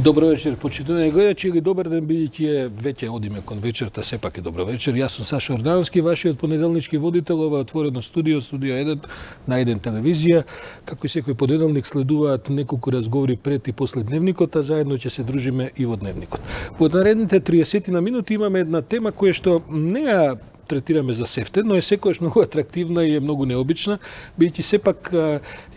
Добро вечер, почитувани гледачи, или добар ден, бидејќи веќе одиме кон вечерта, сепак е добро вечер. Јас сум Сашо Ордановски, вашиот понеделнички водител, ова отворено студио 1 на 1 телевизија. Како и секој понеделник следуваат неколку разговори пред и после дневникот, а заедно ќе се дружиме и во дневникот. Во наредните 30 на минути имаме една тема која што не ја третираме за сефтен, но е секојаш многу атрактивна и е многу необична, бидејќи сепак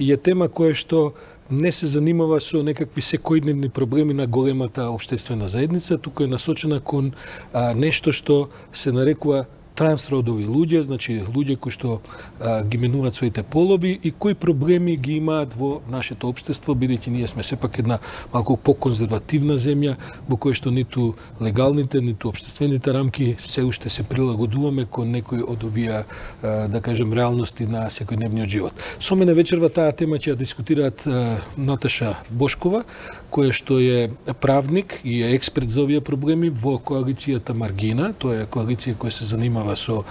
е тема која што не се занимава со некакви секојдневни проблеми на големата општествена заедница, туку е насочена кон нешто што се нарекува трансродови луѓе, значи луѓе кои што ги менуваат своите полови и кои проблеми ги имаат во нашето општество, бидејќи ние сме сепак една малку поконзервативна земја, во која што ниту легалните, ниту општествените рамки се уште се прилагодуваме кон некои од овие, да кажем, реалности на секојдневниот живот. Со мене вечерва таа тема ќе ја дискутираат Наташа Бошкова, која што е правник и е експерт за овие проблеми во коалицијата Маргина. Тоа е коалиција која се занимава со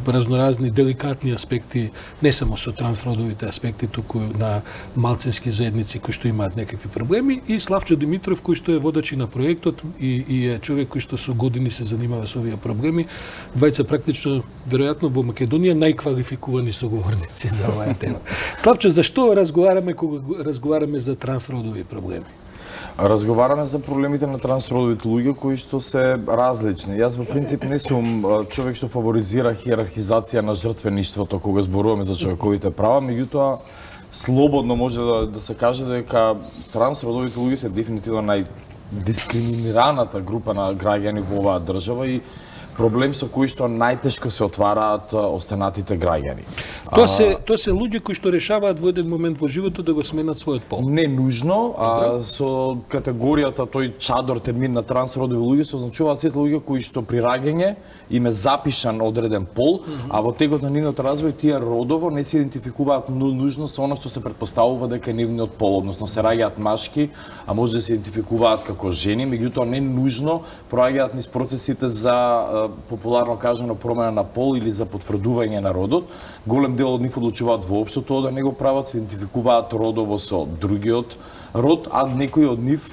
разноразни деликатни аспекти, не само со трансродовите аспекти, туку на малцински заедници кои што имаат некакви проблеми, и Славчо Димитров, кој што е водач на проектот и е човек кој што со години се занимава со овие проблеми. Двајца практично, веројатно во Македонија, најквалификувани соговорници за оваа тема. Славчо, зашто разговараме кога разговараме за трансродови проблеми? Разговараме за проблемите на трансродовите луѓе кои што се различни. Јас во принцип не сум човек што фаворизира хиерархизација на жртвеништвото кога зборуваме за човековите права, меѓутоа слободно може да се каже дека трансродовите луѓе се дефинитивно најдискриминираната група на граѓани во оваа држава и проблем со кој што најтешко се отвараат останатите граѓани. Тоа се луѓе кои што решаваат во еден момент во животот да го сменат својот пол. Не нужно, со категоријата тој чадор термин на трансродови луѓе се означуваат сите луѓе кои што при раѓање им е запишан одреден пол, а во текот на нивниот развој тие родово не се идентификуваат нужно со она што се претпоставува дека е нивниот пол, односно се раѓаат машки, а може да се идентификуваат како жени, меѓутоа не нужно проаѓаат низ процесите за популарно кажано промена на пол или за потврдување на родот. Голем дел од нив одлучуваат воопшто тоа да не го прават, се идентификуваат родово со другиот род, а некои од нив,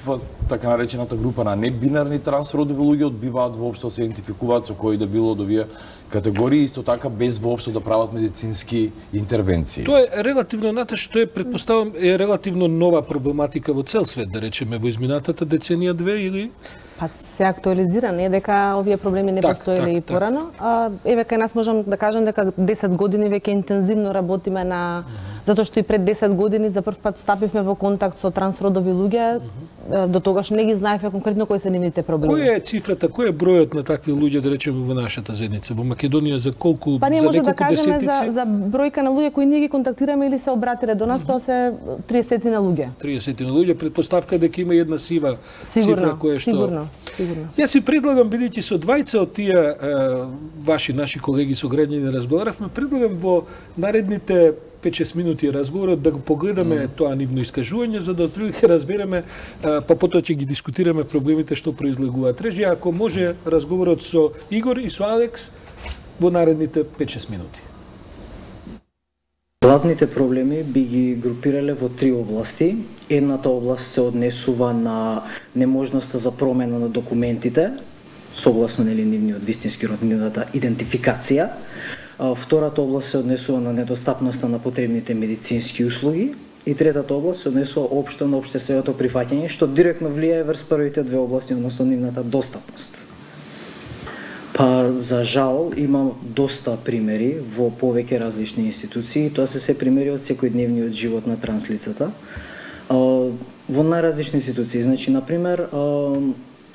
така наречената група на небинарни трансродови луѓе, одбиваат воопшто се идентификуваат со кои да било од овие категории, исто така без воопшто да прават медицински интервенции. Тоа е релативно, Наташа, тоа е, претпоставам, е релативно нова проблематика во цел свет, да речеме, во изминатата деценија две или... Па се актуализира, не дека овие проблеми не постоеле и порано. Еве кај нас можам да кажам дека 10 години веќе интензивно работиме на затоа што и пред 10 години за прв пат стапивме во контакт со трансродови луѓе. До тогаш не ги знаевме конкретно кои се нивните проблеми. Која е цифрата, кој е бројот на такви луѓе, да речеме, во нашата заедница? Во Македонија за колку, па ние за може да неколку кажеме десетици? за бројка на луѓе кои ние ги контактираме или се обратиле до нас, тоа се 30 на луѓе. 30 на луѓе, претпоставка дека има една сива цифра која што... Сигурно. Јас си предлагам, бидејќи со двајца од тие наши колеги со граѓани разговаравме, предлагам во наредните 5-6 минути разговорот да го погледаме тоа нивно искажување, за да отприлика разбереме, па потоа ќе ги дискутираме проблемите што произлегуваат. Режи, ако може разговорот со Игор и со Алекс во наредните 5-6 минути. Главните проблеми би ги групирале во 3 области. Едната област се однесува на неможноста за промена на документите, согласно нивниот вистински род, нивната идентификација. Втората област се однесува на недостапноста на потребните медицински услуги. И третата област се однесува општо на општественото прифаќање, што директно влијае врз првите две области, односно нивната достапност. Па, за жал, има доста примери во повеќе различни институции, тоа се примери од секојдневниот живот на транслицата. Во најразлични институции, значи, например,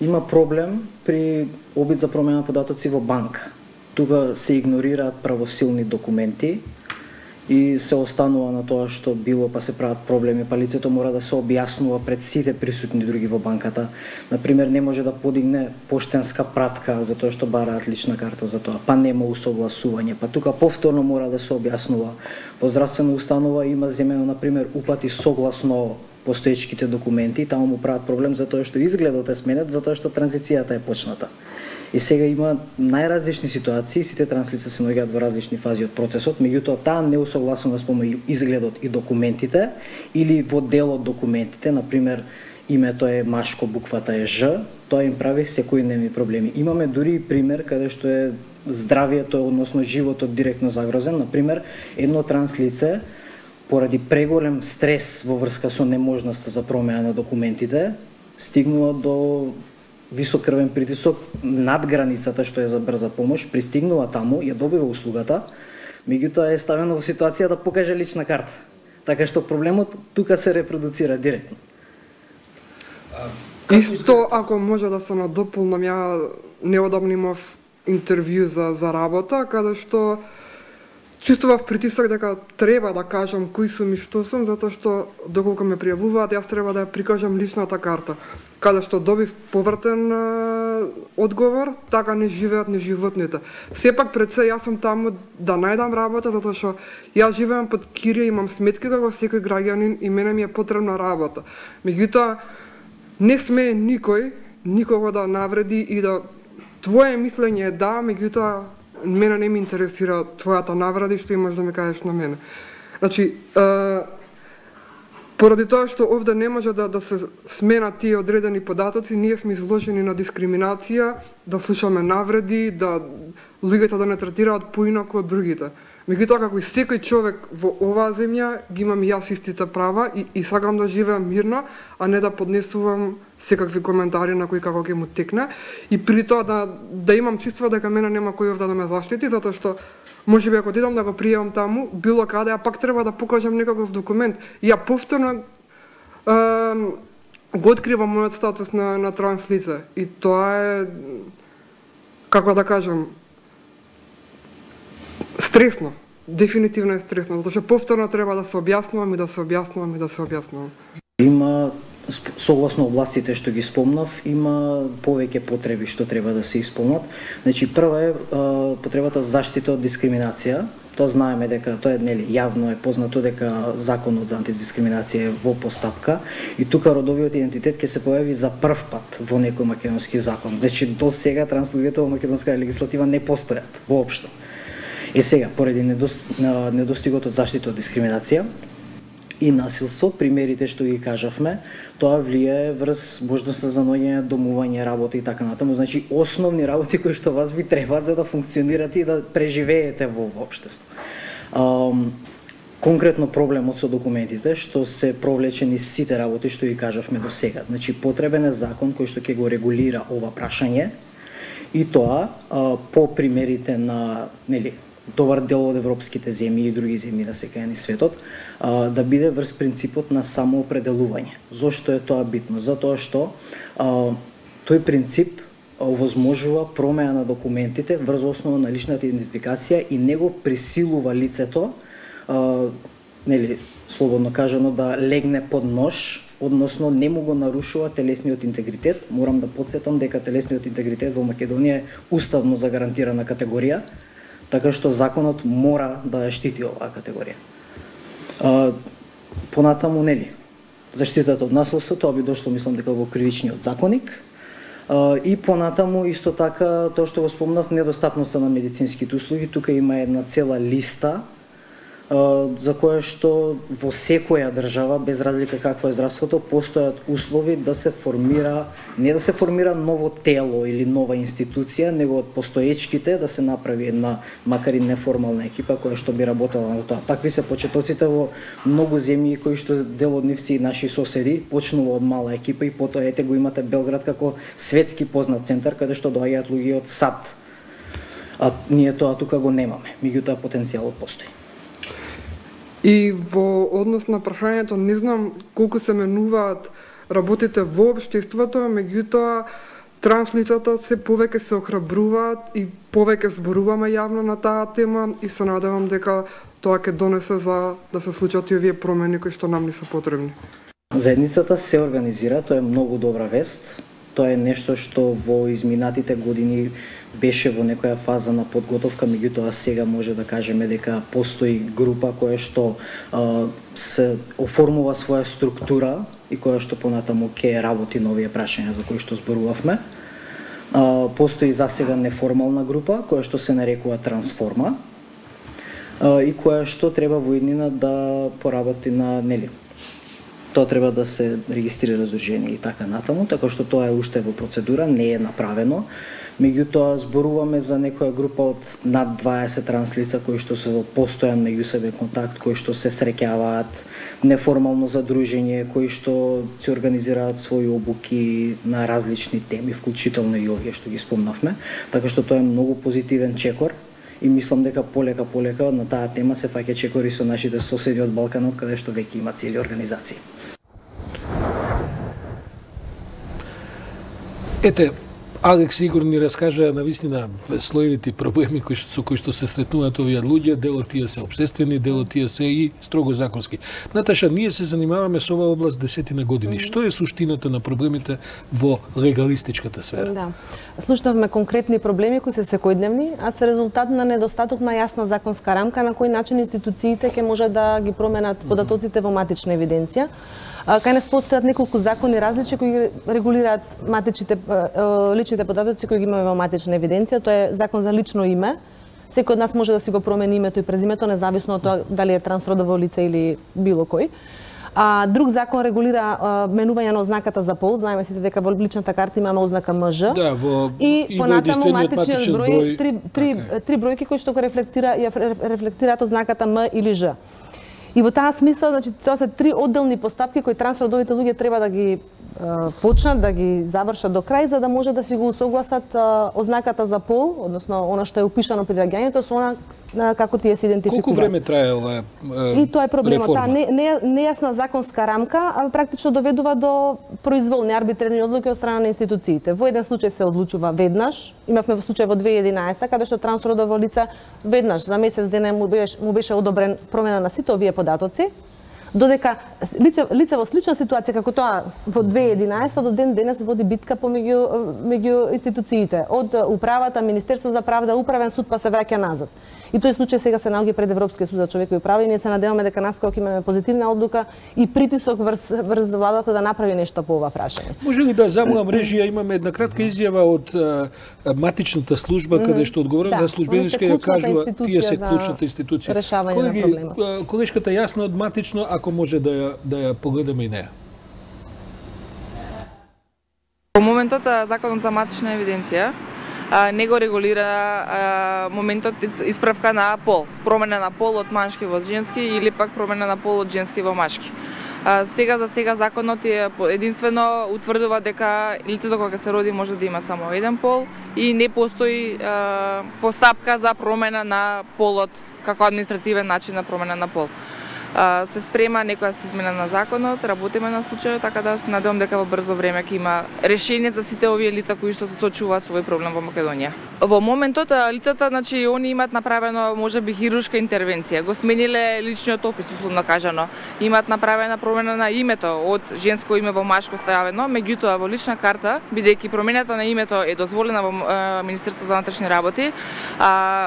има проблем при обид за промена податоци во банка. Тука се игнорираат правосилни документи и се останува на тоа што било, па се прават проблеми, па лицето мора да се објаснува пред сите присутни други во банката. Например, не може да подигне поштенска пратка затоа што бараат лична карта за тоа, па нема усогласување, па тука повторно мора да се објаснува. Во здравствена установа има земено, например, уплати согласно постоечките документи, таму му прават проблем затоа што изгледот е сменет, затоа што транзицијата е почната. И сега има најразлични ситуации, сите транслица се наоѓаат во различни фази од процесот, меѓутоа таа неусогласеност помеѓу изгледот и документите или во дел од документите, например, името е машко, буквата е Ж, тоа им прави секојдневни проблеми. Имаме дури и пример каде што е здравието, односно животот директно загрозен. Например, едно транс лице поради преголем стрес во врска со неможноста за промена на документите, стигнува до висок крвен притисок над границата што е за брза помош, пристигнува таму, ја добива услугата, меѓутоа е ставено во ситуација да покаже лична карта. Така што проблемот тука се репродуцира директно. Исто, ако може да се надополнам, ја неодамно имав интервју за работа, каде што чувствував притисок дека треба да кажам кој сум и што сум, затоа што доколку ме пријавуваат, јас треба да ја прикажам личната карта. Каде што добив повртен одговор, така не живеат ни животните. Сепак пред се јас сум таму да најдам работа, затоа што јас живеам под кирија, имам сметки како секој граѓанин и мене ми е потребна работа. Меѓутоа, не смее никого да навреди и да твое мислење е да, меѓутоа мене не ми интересира твојата навреда и што имаш да ми кажеш на мене. Значи, поради тоа што овде не може да се сменат тие одредени податоци, ние сме изложени на дискриминација, да слушаме навреди, да луѓето да не третираат поинаку од другите. Меѓутоа, како и секој човек во оваа земја, ги имам јас истите права и сакам да живеам мирно, а не да поднесувам секакви коментари на кој како ќе му текне. И при тоа да имам чувство дека мене нема кој овде да ме заштити, затоа што можеби ако отидам да го пријавам таму, било каде, а пак треба да покажам некаков документ. И ја повторно го откривам мојот статус на транс лице. И тоа е, како да кажам, стресно. Дефинитивно е стресно, затоа што повторно треба да се објаснувам и да се објаснувам и да се објаснувам. Има, согласно областите што ги спомнав, има повеќе потреби што треба да се исполнат. Значи, прва е потребата од заштита од дискриминација. Тоа знаеме дека тоа е јавно е познато дека законот за антидискриминација е во постапка и тука родовиот идентитет ќе се појави за прв пат во некој македонски закон. Значи, до сега транс луѓето во македонска легислатива не постојат воопшто. Е сега, поради недостигот од заштита од дискриминација и насилство, примерите што ги кажавме, тоа влијае врз можноста за наоѓање домување, работа и така натаму. Значи, основни работи кои што вас ви требаат за да функционирате и да преживеете во општество. Конкретно проблемот со документите што се провлечени сите работи што ги кажавме до сега. Значи, потребен е закон кој што ќе го регулира ова прашање и тоа по примерите на добар дел од европските земји и други земји на секај светот, да биде врз принципот на самоопределување. Зошто е тоа битно? Затоа што тој принцип овозможува промена на документите врз основа на личната идентификација и не го присилува лицето, слободно кажано, да легне под нож, односно не му го нарушува телесниот интегритет. Морам да потсетам дека телесниот интегритет во Македонија е уставно загарантирана категорија, така што законот мора да ја штити оваа категорија. Понатаму, заштитата од насилство, тоа би дошло, мислам, дека во кривичниот законник. И понатаму, исто така, тоа што го спомнав, недостапноста на медицинските услуги. Тука има една цела листа за која што во секоја држава, без разлика какво е здравството, постојат услови да се формира, не да се формира ново тело или нова институција, него од постоечките да се направи една, макар и неформална екипа која што би работела на тоа. Такви се почетоците во многу земји кои што дел од нив се и наши соседи, почнува од мала екипа и потоа ете го имате Белград како светски познат центар каде што доаѓаат луѓе од САД. А ние тоа тука го немаме, меѓутоа потенцијалот постои. И во однос на прашањето, не знам колку се менуваат работите во општеството, меѓутоа транс лицата се повеќе се охрабруваат и повеќе зборуваме јавно на таа тема и се надевам дека тоа ќе донесе за да се случат и овие промени кои што нам ни се потребни. Заедницата се организира, тоа е многу добра вест. Тоа е нешто што во изминатите години беше во некоја фаза на подготовка, меѓутоа сега може да кажеме дека постои група која што се оформува своја структура и која што понатаму ќе работи на овие прашања за кои што зборувавме. Постои засега неформална група која што се нарекува Трансформа и која што треба во иднина да поработи на тоа треба да се регистрира здружение и така натаму, така што тоа е уште во процедура, не е направено. Меѓутоа зборуваме за некоја група од над 20 транслица кои што се во постојан меѓусебен контакт, кои што се среќаваат, неформално задружение, кои што се организираат своји обуки на различни теми, вклучително и овие што ги спомнавме, така што тоа е многу позитивен чекор. И мислам дека полека на таа тема се фаќа чекори со нашите соседи од Балканот, каде што веќе има цели организации. Ете, Алекс Игор ни раскажа навистина слоевите проблеми со кои што се сретнуваат овие луѓе, дел од тие се општествени, дел од тие се и строго законски. Наташа, ние се занимаваме со оваа област 10 години. Што е суштината на проблемите во легалистичката сфера? Да. Слушнавме конкретни проблеми кои се секојдневни, а се резултат на недостаток на јасна законска рамка на кој начин институциите ќе може да ги променат податоците во матична евиденција. Кај нас постојат неколку закони различни кои регулираат личните податоци кои ги имаме во матична евиденција. Тоа е закон за лично име. Секој од нас може да си го промени името и презимето, независно од тоа дали е трансродово лице или било кој. Друг закон регулира менување на ознаката за пол. Знаеме сите дека во личната карта имаме ознака МЖ. Да, и понатаму матичниот број три бројки кои што го рефлектираат ознаката М или Ж. И во таа смисла, значи, тоа се три одделни постапки кои трансродовите луѓе треба да ги почнат, да ги завршат до крај, за да може да си го усогласат ознаката за пол, односно она што е упишано при раѓањето, со она како тие се идентификуваат. Колку време трае оваа И тоа е проблемот. реформа? Таа нејасна законска рамка практично доведува до произволни арбитрерни одлуки од страна на институциите. Во еден случај се одлучува веднаш. Имавме во случај во 2011 каде што трансродово лице веднаш за месец дена му беше одобрен промена на сите овие податоци, додека лице во слична ситуација како тоа во 2011 до ден денес води битка меѓу институциите, од управата, Министерство за правда, управен суд, па се враќа назад. И тој случај сега се наоѓа пред Европскиот суд за човекови права и ние се надеваме дека наскоро ќе имаме позитивна одлука и притисок врз владата да направи нешто по ова прашање. Може ли да замолам режија, имаме една кратка изјава од матичната служба каде што одговорната службеничка ја кажува тие се клучната институција. Решавање на проблемот. Колешката Јасна од матично, ако може да ја погледаме и неа. Во моментот законот за матична евиденција не го регулира моментот исправка на пол, промена на пол од машки во женски или пак промена на пол од женски во машки. Сега законот единствено утврдува дека лицето кога се роди може да има само еден пол и не постои постапка за промена на полот како административен начин на промена на пол. Се спрема некоја се измена на законот, работиме на случајот, така да се надевам дека во брзо време ќе има решение за сите овие лица кои што се соочуваат со овој проблем во Македонија. Во моментот лицата, значи, они имаат направено можеби хируршка интервенција, го смениле личниот опис, условно кажано, имаат направена промена на името од женско име во машко ставено, меѓутоа во лична карта, бидејќи промената на името е дозволена во Министерство за внатрешни работи,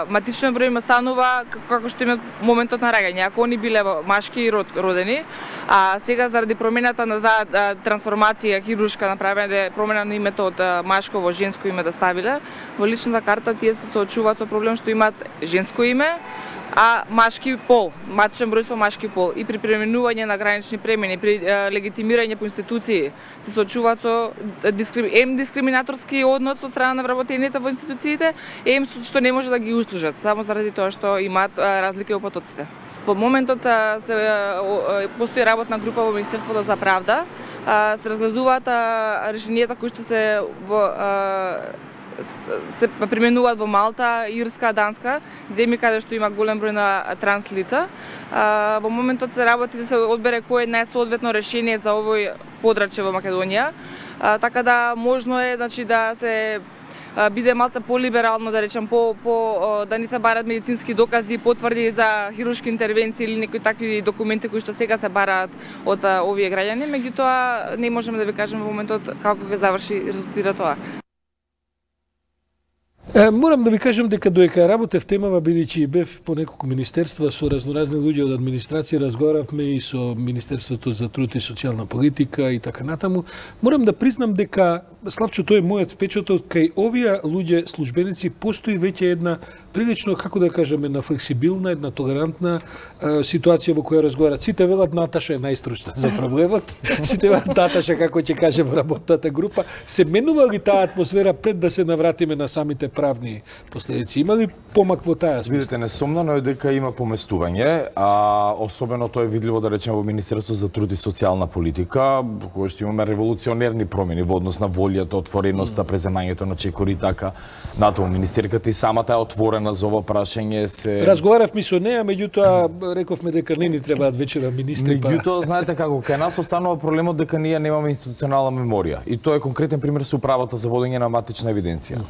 матичниот број им останува како што има моментот на раѓање. Ако они биле машки родени, а сега заради промената на таа трансформација хируршка направена промена на името од машко во женско име да ставиле, во личната карта тие се соочуваат со проблем што имаат женско име, а машки пол, матичен број со машки пол. И при пременување на гранични премени, при легитимирање по институции, се соочуваат со дискриминаторски однос од страна на вработените во институциите, што не може да ги услужат, само заради тоа што имаат разлики во потоците. Во моментот постои работна група во Министерството за правда, се разгледуваат решенијата кои што се применуваат во Малта, Ирска, Данска, земји каде што има голем број на транс лица. Во моментот се работи да се одбере кој е најсоодветно решение за овој подрачје во Македонија, така да можно е, значи, да се биде малце полиберално, да речем, да не се барат медицински докази, потврди за хируршки интервенции или некои такви документи кои што сега се бараат од овие граѓани, меѓутоа не можеме да ви кажеме во моментот како ќе заврши резултира тоа. Морам да ви кажам дека доека работев темава, бидејќи бев по неколку министерства со разноразни луѓе од администрација, разговаравме и со Министерството за труд и социјална политика и така натаму, морам да признам дека, Славчо, тој е мојот впечаток, кај овие луѓе службеници постои веќе една прилично, како да кажеме, една флексибилна, една толерантна ситуација во која разговарат. Сите велат Наташа е најстручна за проблемот, сите велат Наташа, како ќе каже во работната група. Се менува ли таа атмосфера пред да се навратиме на самите правни последици? Има ли помак во таа смисла? Видите, несомнено е дека има поместување, а особено тоа е видливо, да речеме, во Министерството за труд и социјална политика, кое што имаме револуционерни промени во однос на волјата, отвореноста, преземањето на чекори, така натаму. Министерката и самата е отворена за ова прашање. Разговаравме со неа, меѓутоа рековме дека не ни требаат вечера министри. Меѓутоа, знаете како, кај нас останува проблемот дека ние немаме институционална меморија. И тоа е конкретен пример со управата за водење на матична евиденција.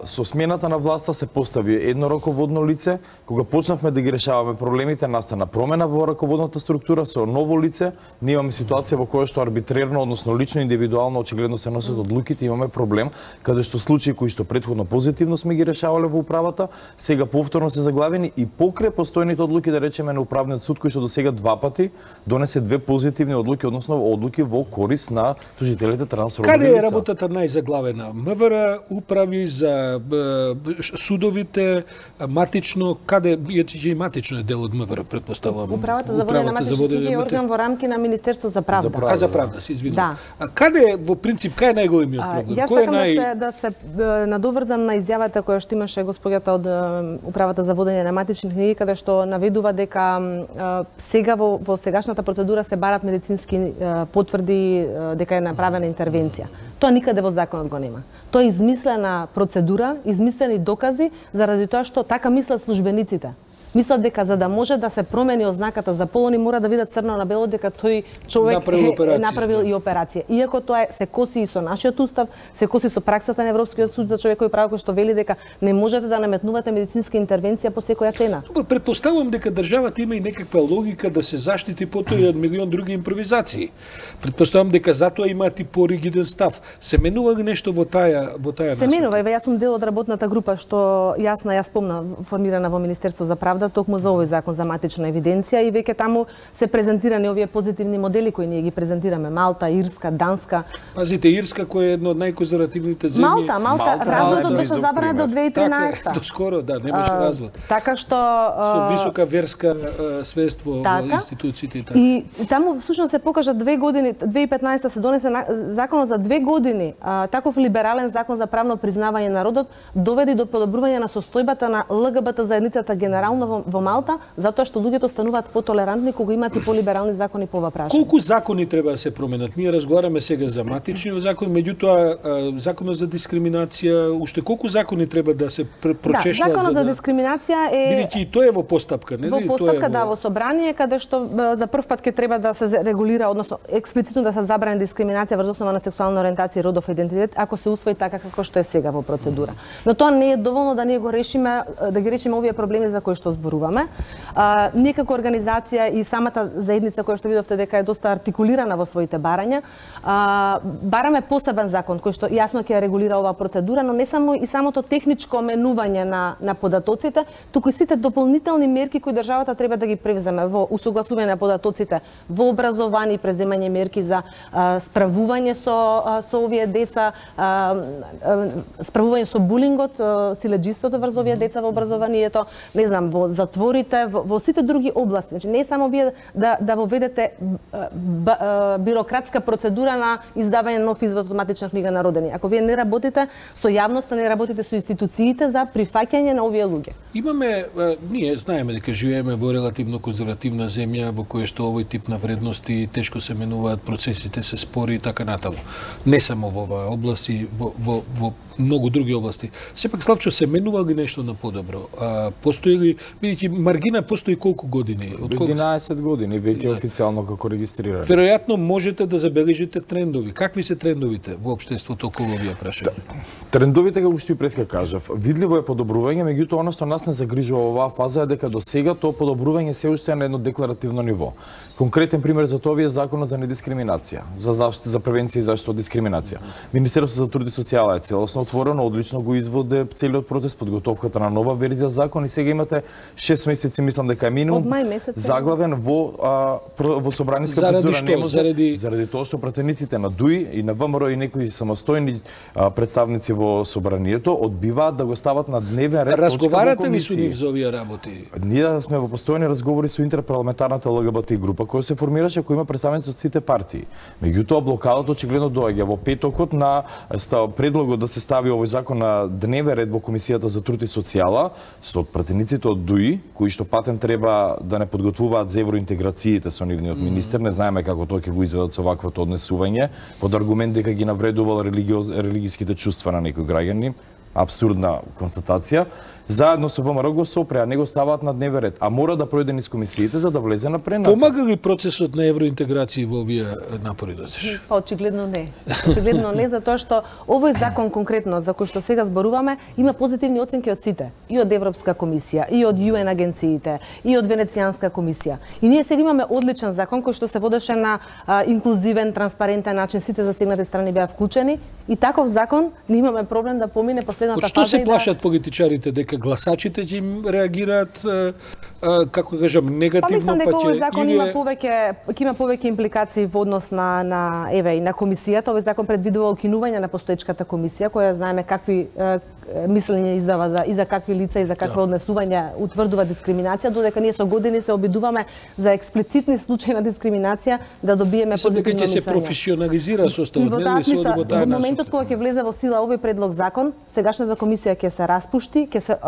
Со смената на власта се постави едно раководно лице. Кога почнавме да ги решаваме проблемите, настана промена во раководната структура со ново лице. Ние имаме ситуација во која што арбитрерно, односно лично, индивидуално, очигледно се носат одлуките, имаме проблем, каде што случаи кои што претходно позитивно сме ги решавале во управата, сега повторно се заглавени и покрај постојните одлуки, да речеме, на управниот суд, кој што до сега два пати донесе две позитивни одлуки, односно одлуки во корист на тужителите трансродни лица. Каде е работата најзаглавена? МВР, управи за судовите, матично, каде и матично е дел од МВР, предпоставувам. Управата за водење на матични книги е орган во рамки на Министерство за правда. За правда, се извинувам. Да. А каде во принцип кај е најголемиот проблем? Јас сакам да се надоврзам на изјавата која што имаше господјата од Управата за водење на матични книги, каде што наведува дека сега во сегашната процедура се барат медицински потврди дека е направена интервенција. Тоа никаде во законот го нема. Тоа е измислена процедура, измислени докази заради тоа што така мислат службениците. Мислат дека за да може да се промени ознаката за пол, они мора да видат црно на бело дека тој човек е направил и операција. Иако тоа се коси и со нашиот устав, се коси со праксата на Европскиот суд за човекови права, кој што вели дека не можете да наметнувате медицинска интервенција по секоја цена. Претпоставувам дека државата има и некаква логика да се заштити потоа од милион други импровизации. Претпоставувам дека затоа имаат и поригиден став. Се менува ли нешто во таа Се менува, јас сум дел од работната група што јас спомна формирана во Министерство за правда токму за овој закон за матична евиденција и веќе таму се презентирани овие позитивни модели кои ние ги презентираме: Малта, Ирска, Данска. Пазите, Ирска која е една од најконзервативните земји. Малта, разводот беше забранет до 2013. Така, доскоро, да, немаше развод. Така што со висока верска свест во институциите и така. И таму всушност се покажа 2 години, 2015 се донесе законот за 2 години. Таков либерален закон за правно признавање на родот доведе до подобрување на состојбата на ЛГБТ заедницата генерално во Малта, затоа што луѓето стануваат потолерантни кога имаат и полиберални закони по ова прашање. Колку закони треба да се променат? Ние разговараме сега за матичниот закон, меѓутоа законот за дискриминација, уште колку закони треба да се прочешуваат? Да, законот за дискриминација е бидејќи и тоа е во постапка, нели? Во постапка, да, во собрание, каде што за прв пат ќе треба да се регулира, односно експлицитно да се забрани дискриминација врз основа на сексуална ориентација и родов идентитет, ако се усвои така како што е сега во процедура. Но тоа не е доволно да ние го решиме, да ги решиме овие проблеми за кои што зборуваме. Ние како организација и самата заедница која што видовте дека е доста артикулирана во своите барања, бараме посебен закон кој што јасно ќе регулира оваа процедура, но не само и самото техничко менување на податоците, туку и сите дополнителни мерки кои државата треба да ги превземе во усогласување на податоците, во образование, преземање мерки за справување со овие деца, справување со булингот, силеџиството врз овие деца во образованието, не знам, во затворите, во сите други области. Значи не само вие да воведете бирократска процедура на издавање на нов извод од матична книга на родени. Ако вие не работите со јавноста, не работите со институциите за прифаќање на овие луѓе. Имаме, ние знаеме дека живееме во релативно конзервативна земја во која што овој тип на вредности тешко се менуваат, процесите се спори и така натаму. Не само во оваа област и во многу други области. Сепак, Славчо, се менува ли нешто на подобро? Постои ли Бидејќи маргина постои колку години? Од 11 години веќе официјално како регистрирани. Веројатно можете да забележите трендови. Какви се трендовите во општеството околу овие прашања? Трендовите, како што и преска кажав, видливо е подобрување, меѓутоа она што нас не загрижува во оваа фаза е дека до сега тоа подобрување се уште е на едно декларативно ниво. Конкретен пример за тоа е Законот за недискриминација, за заштита, за превенција и заштита од дискриминација. Министерството за труд и социјала е целосно отворено, одлично го изводи целиот процес, подготовката на нова верзија закон и сега имате 6 месеци, мислам дека е минимум. Од мај месец заглавен во собраниска процедура, заради тоа што пратениците на ДУИ и на ВМРО и некои самостојни представници во собранието одбиваат да го стават на дневен ред. Разговарате ли со нив за овие работи? Ние сме во постојани разговори со интерпарламентарната ЛГБТ група која се формираше, која има представници од сите партии. Меѓутоа блокадата очигледно доаѓа во петокот на предлогот да се стави овој закон на дневен ред во Комисијата за труд и социјала со пратениците од ДУИ, кои што патен треба да не подготвуваат за евроинтеграциите со нивниот министер, не знаеме како тоа ќе го изведат со ваквото однесување, под аргумент дека ги навредувал религиските чувства на некои граѓани. Абсурдна констатација. Заедно со ВМРО го сопреа, не го ставаат на дневен ред, а мора да пројде низ комисиите за да влезе на пренака. Помага ли процесот на евроинтеграција во овие напори? Па очигледно не. Очигледно не, затоа што овој закон конкретно за кој што сега зборуваме има позитивни оценки од сите, и од Европска комисија, и од ЮН агенциите, и од Венецијанска комисија. И ние сега имаме одличен закон кој што се водеше на инклузивен, транспарентен начин, сите засегнати страни беа вклучени и таков закон не имаме проблем да помине последната фаза. Од што се плашат политичарите дека гласачите ќе им реагираат како кажам негативно, мислам дека овој закон има повеќе импликации во однос на еве и на комисијата. Овој закон предвидува укинување на постоечката комисија која знаеме какви мислење издава и за какви лица и за какви однесувања утврдува дискриминација, додека ние со години се обидуваме за експлицитни случаи на дискриминација да добиеме позитивно мислење. Дека ќе се професионализира составот, нели се оди во таа насока. Во моментот кога ќе влезе во сила овој предлог закон, сегашната комисија ќе се распушти, ќе се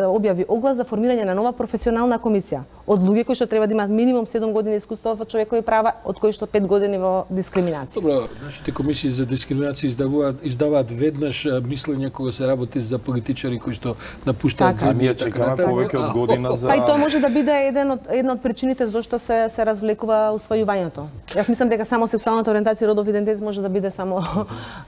објави оглас за формирање на нова професионална комисија од луѓе кои што треба да имаат минимум 7 години искуство во човекови права, од кои што 5 години во дискриминација. Добро, нашите комисии за дискриминација издаваат веднаш мислење кога се работи за политичари кои што напуштаат земја. Ние чекаме повеќе од година за... Па и тоа може да биде една од причините зашто се развлекува усвојувањето. Јас мислам дека само сексуалната ориентација и родов идентитет може да биде само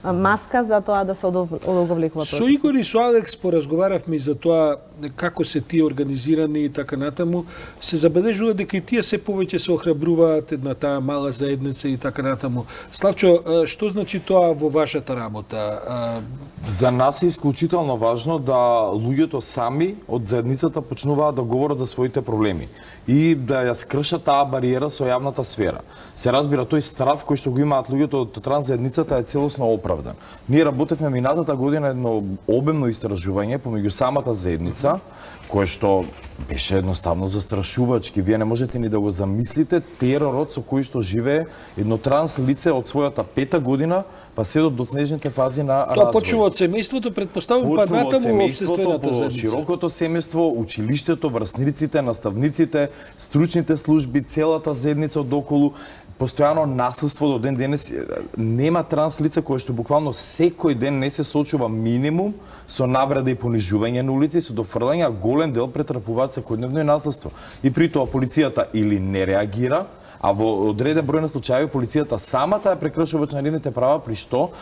маска за тоа да се одговлекува процесот. Со Игор и со Алекс поразговаравме за тоа како се тие организирани и така натаму. Се забележува дека и тие се повеќе се охрабруваат една таа мала заедница и така натаму. Славчо, што значи тоа во вашата работа? За нас е исклучително важно да луѓето сами од заедницата почнуваат да говорат за своите проблеми и да ја скршат таа бариера со јавната сфера. Се разбира, тој страв кој што го имаат луѓето од трансзаедницата е целосно оправдан. Ние работевме минатата година едно обемно истражување помеѓу самата заедница, кое што беше едноставно застрашувачки. Вие не можете ни да го замислите теророт со кој што живее едно транс лице од својата 5-та година па се до снежните фази на развој. Тоа почнува од семејството, претпоставувам, па натаму во општествената заедница. Широкото семејство, училиштето, врсниците, наставниците, стручните служби, целата заедница одоколу, постојано насилство до ден денес. Нема транс лица кои што буквално секој ден не се соочува минимум со навреда и понижување на улици, со дофрлање, а голем дел претрпуваат секојдневно и насилство. И при тоа полицијата или не реагира, а во одреден број на случаи полицијата самата е прекршувач на нивните права, при што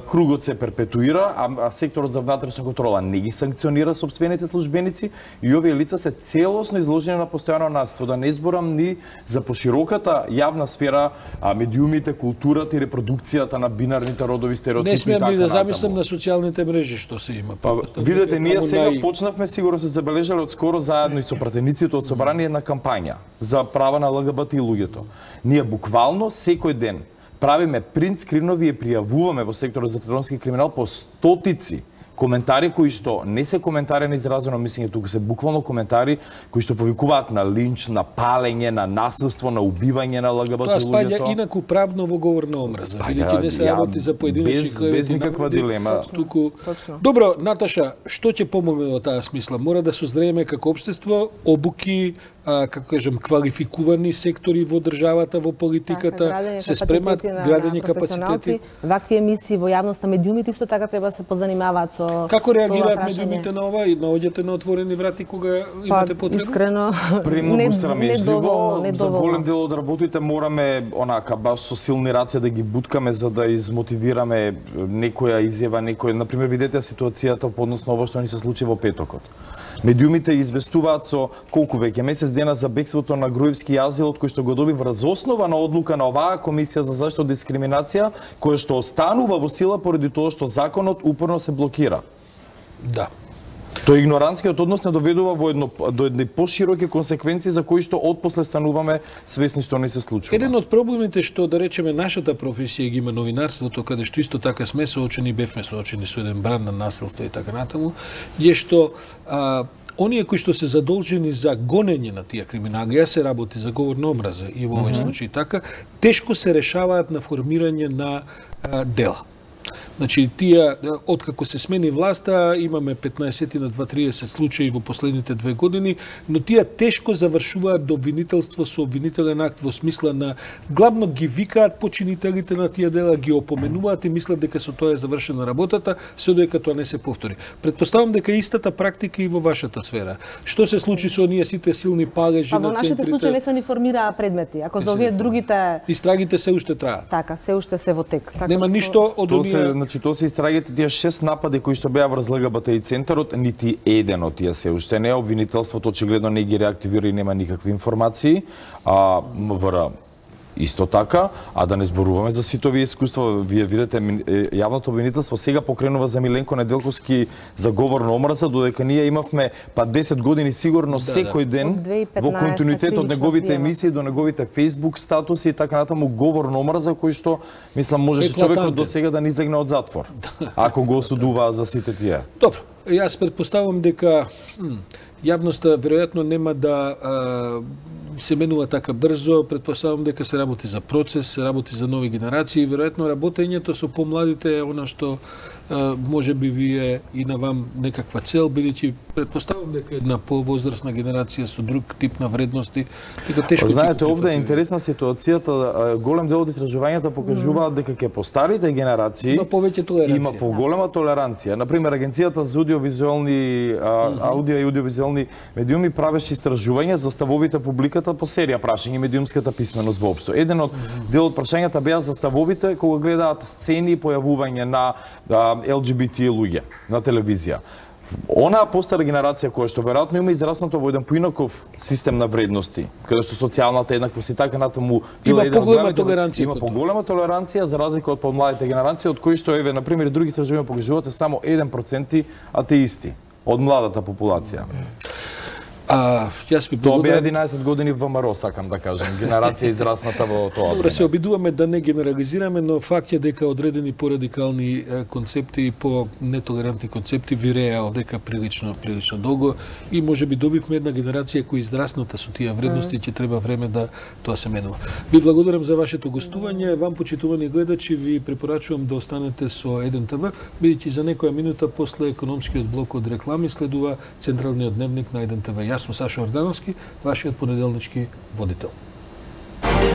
кругот се перпетуира, а секторот за внатрешна контрола не ги санкционира сопствените службеници и овие лица се целосно изложени на постојано насилство. Да не зборам ни за пошироката јавна сфера, медиумите, културата и репродукцијата на бинарните родови стереотипи. Не смеам ни да замислам на социјалните мрежи што се има. Видете, ние сега почнавме, сигурно се забележале од скоро заедно и со пратениците од собрание една кампања за права на ЛГБТ и луѓето. Ние буквално секој ден правиме принт скринови и пријавуваме во секторот за телефонски криминал по стотици коментари кои што не се коментари на изразено мислење, туку се буквално коментари кои што повикуваат на линч, на палење, на насилство, на убивање на ЛГБТ луѓето. Тоа спаѓа инаку правно во говор на омраза. Бидејќи не се работи за поединечни клевети. Без никаква дилема. Добро, Наташа, што ќе помогне во таа смисла? Мора да созрееме како општество обуки, како кажем, квалификувани сектори во државата, во политиката, се спремат градење капацитети. Вакви емисии во јавноста, медиумите исто така треба да се позанимаваат со како реагираат медиумите на ова и наоѓате на отворени врати кога имате потреба? Искрено, премногу срамежливо. не За голем дел од работите мораме онака баш со силни раци да ги буткаме за да измотивираме некоја изјава, например видете ситуацијата по однос на ова што ни се случи во петокот. Медиумите известуваат со колку веќе месец дена за бегството на Груевски азил, од кој што го доби врз основа на одлука на оваа комисија за заштита од дискриминација, која што останува во сила поради тоа што законот упорно се блокира. Да. Тој игнорантскиот однос не доведува до едни пошироки консеквенции за кои што отпосле стануваме свесни што не се случува. Еден од проблемите што, да речеме, нашата професија ги има новинарството, каде што исто така сме соочени, бевме соочени со еден бран на насилство и така натаму, е што оние кои што се задолжени за гонење на тие криминали, се работи за говор на омраза и во овој случај така, тешко се решаваат на формирање на дела. Значи, тие, откако се смени власта, имаме 15 на 2-30 случаи во последните 2 години, но тие тешко завршуваат до обвинителство со обвинителен акт во смисла на главно ги викаат починителите на тие дела, ги опоменуваат и мислат дека со тоа е завршена работата, се додека тоа не се повтори. Претпоставам дека истата практика и во вашата сфера. Што се случи со оние сите силни палежи на центрите? Во нашите случаи не се ни формираа предмети. Ако за овие другите истрагите се уште траат. Така, се уште се во тек. Така нема ништо од оние. Значи, тоа се истрагите тие 6 напади кои што беа врз ЛГБТ центарот, нити еден од тие се уште не. Обвинителството очигледно не ги реактивира и нема никакви информации. МВР исто така, а да не зборуваме за сите овие искуства. Вие видите, јавното обвинителство сега покренува за Миленко Неделковски за говор на омраза, додека ние имавме 10 години сигурно секој ден во континуитет од неговите емисии до неговите Facebook статуси и така натаму говор на омраза кој што мислам можеше човекот до сега да не излегне од затвор, ако го осудуваа за сите тие. Добро, јас претпоставам дека јавноста веројатно нема да се менува така брзо, претпоставам дека се работи за процес, се работи за нови генерации, веројатно работењето со помладите е она што може би вие и на вам некаква цел, бидејќи претпоставам дека една повозрастна генерација со друг тип на вредности, дека тешко. Знаете, овде е интересна ситуацијата, голем дел од истражувањата покажуваат дека ќе постарите генерации има поголема толеранција. Например, Агенцијата за аудиовизуелни аудио и аудиовизуелни медиуми правеше истражување за ставовите публиката по серија прашања и медиумската писменост воопшто. Еден од дел од прашањата беа за ставовите кога гледаат сцени и појавување на ЛГБТ луѓе на телевизија. Онаа постара генерација која што веројатно има израснато во еден поинаков систем на вредности, каде што социјалната еднаквост и така натаму има поголема толеранција. Има поголема толеранција за разлика од помладите генерации, од кои што еве на пример други истражувања покажуваат се само 1% атеисти од младата популација. Јас ви тоа беа 11 години ВМРО, сакам да кажам, генерација израсната во тоа. Добро, се обидуваме да не генерализираме, но факт е дека одредени порадикални концепти и по нетолерантни концепти виреа овдека прилично долго и можеби добивме една генерација која израсната со тие вредности, ќе треба време да тоа се менува. Ви благодарам за вашето гостување, вам почитувани гледачи, ви препорачувам да останете со 1TV, бидејќи за некоја минута после економскиот блок од реклами следува централниот дневник на 1TV. Јас сум Сашо Ордановски, вашиот понеделнички водител.